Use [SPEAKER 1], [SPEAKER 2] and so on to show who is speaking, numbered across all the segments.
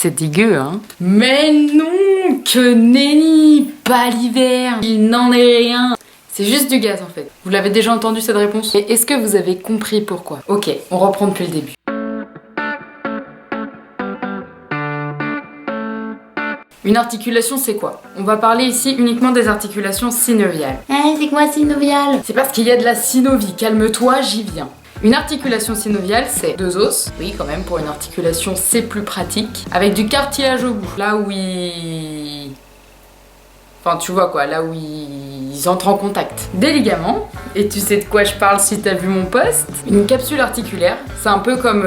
[SPEAKER 1] C'est dégueu, hein? Mais non, que nenni! Pas l'hiver! Il n'en est rien! C'est juste du gaz en fait. Vous l'avez déjà entendu cette réponse? Et est-ce que vous avez compris pourquoi? Ok, on reprend depuis le début. Une articulation, c'est quoi? On va parler ici uniquement des articulations synoviales. C'est quoi synovial? C'est parce qu'il y a de la synovie. Calme-toi, j'y viens. Une articulation synoviale, c'est deux os. Oui, quand même, pour une articulation, c'est plus pratique. Avec du cartilage au bout. Là où ils... Enfin, tu vois quoi, là où ils entrent en contact. Des ligaments. Et tu sais de quoi je parle si t'as vu mon post. Une capsule articulaire, c'est un peu comme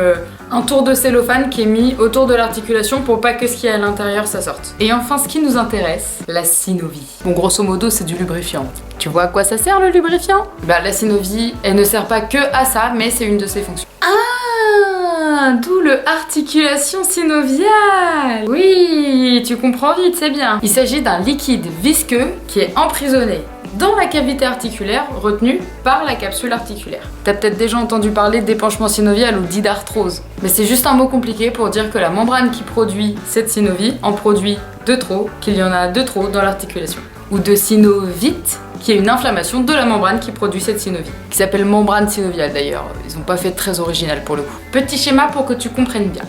[SPEAKER 1] un tour de cellophane qui est mis autour de l'articulation pour pas que ce qu'il y a à l'intérieur ça sorte. Et enfin, ce qui nous intéresse, la synovie. Bon, grosso modo, c'est du lubrifiant. Tu vois à quoi ça sert le lubrifiant? Bah, la synovie, elle ne sert pas que à ça, mais c'est une de ses fonctions. Ah, d'où le articulation synoviale. Oui, tu comprends vite, c'est bien. Il s'agit d'un liquide visqueux qui est emprisonné dans la cavité articulaire retenue par la capsule articulaire. T'as peut-être déjà entendu parler d'épanchement synovial ou dit d'arthrose. Mais c'est juste un mot compliqué pour dire que la membrane qui produit cette synovie en produit de trop, qu'il y en a de trop dans l'articulation. Ou de synovite, qui est une inflammation de la membrane qui produit cette synovie. Qui s'appelle membrane synoviale d'ailleurs. Ils n'ont pas fait très original pour le coup. Petit schéma pour que tu comprennes bien.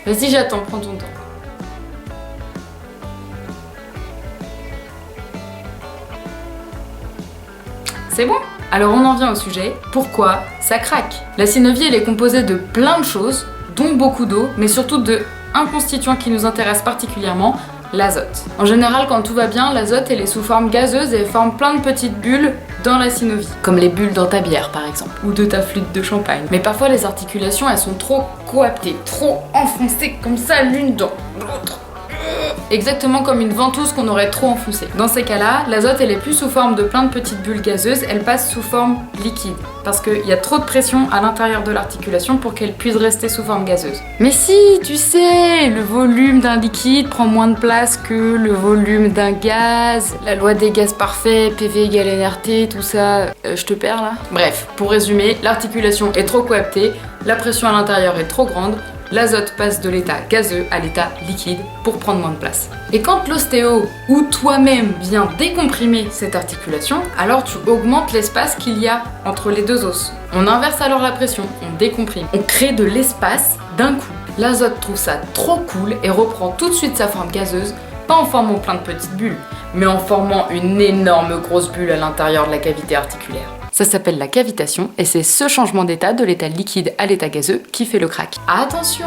[SPEAKER 1] Vas-y, j'attends, prends ton temps. C'est bon? Alors on en vient au sujet. Pourquoi ça craque? La synovie, elle est composée de plein de choses, dont beaucoup d'eau, mais surtout de un constituant qui nous intéresse particulièrement, l'azote. En général, quand tout va bien, l'azote, elle est sous forme gazeuse et elle forme plein de petites bulles dans la synovie. Comme les bulles dans ta bière, par exemple. Ou de ta flûte de champagne. Mais parfois, les articulations, elles sont trop coaptées, trop enfoncées comme ça, l'une dans l'autre. Exactement comme une ventouse qu'on aurait trop enfoncée. Dans ces cas-là, l'azote elle est plus sous forme de plein de petites bulles gazeuses, elle passe sous forme liquide. Parce qu'il y a trop de pression à l'intérieur de l'articulation pour qu'elle puisse rester sous forme gazeuse. Mais si, tu sais, le volume d'un liquide prend moins de place que le volume d'un gaz. La loi des gaz parfaits, PV égale NRT, tout ça, je te perds là? Bref, pour résumer, l'articulation est trop coaptée, la pression à l'intérieur est trop grande, l'azote passe de l'état gazeux à l'état liquide pour prendre moins de place. Et quand l'ostéo ou toi-même vient décomprimer cette articulation, alors tu augmentes l'espace qu'il y a entre les deux os. On inverse alors la pression, on décomprime. On crée de l'espace d'un coup. L'azote trouve ça trop cool et reprend tout de suite sa forme gazeuse, pas en formant plein de petites bulles, mais en formant une énorme grosse bulle à l'intérieur de la cavité articulaire. Ça s'appelle la cavitation et c'est ce changement d'état de l'état liquide à l'état gazeux qui fait le crack. Attention,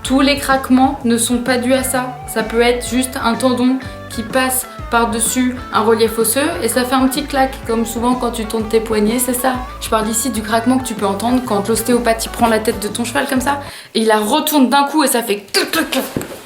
[SPEAKER 1] tous les craquements ne sont pas dus à ça. Ça peut être juste un tendon qui passe par-dessus un relief osseux et ça fait un petit clac, comme souvent quand tu tournes tes poignets, c'est ça. Je parle ici du craquement que tu peux entendre quand l'ostéopathe prend la tête de ton cheval comme ça et il la retourne d'un coup et ça fait clac clac clac.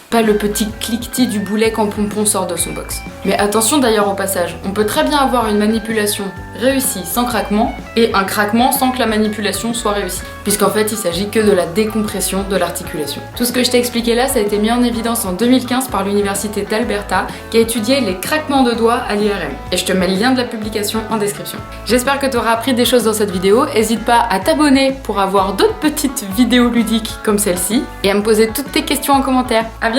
[SPEAKER 1] Pas le petit cliquetis du boulet quand Pompon sort de son box. Mais attention d'ailleurs au passage, on peut très bien avoir une manipulation réussie sans craquement et un craquement sans que la manipulation soit réussie. Puisqu'en fait il s'agit que de la décompression de l'articulation. Tout ce que je t'ai expliqué là, ça a été mis en évidence en 2015 par l'université d'Alberta qui a étudié les craquements de doigts à l'IRM. Et je te mets le lien de la publication en description. J'espère que tu auras appris des choses dans cette vidéo. N'hésite pas à t'abonner pour avoir d'autres petites vidéos ludiques comme celle-ci et à me poser toutes tes questions en commentaire. À bientôt!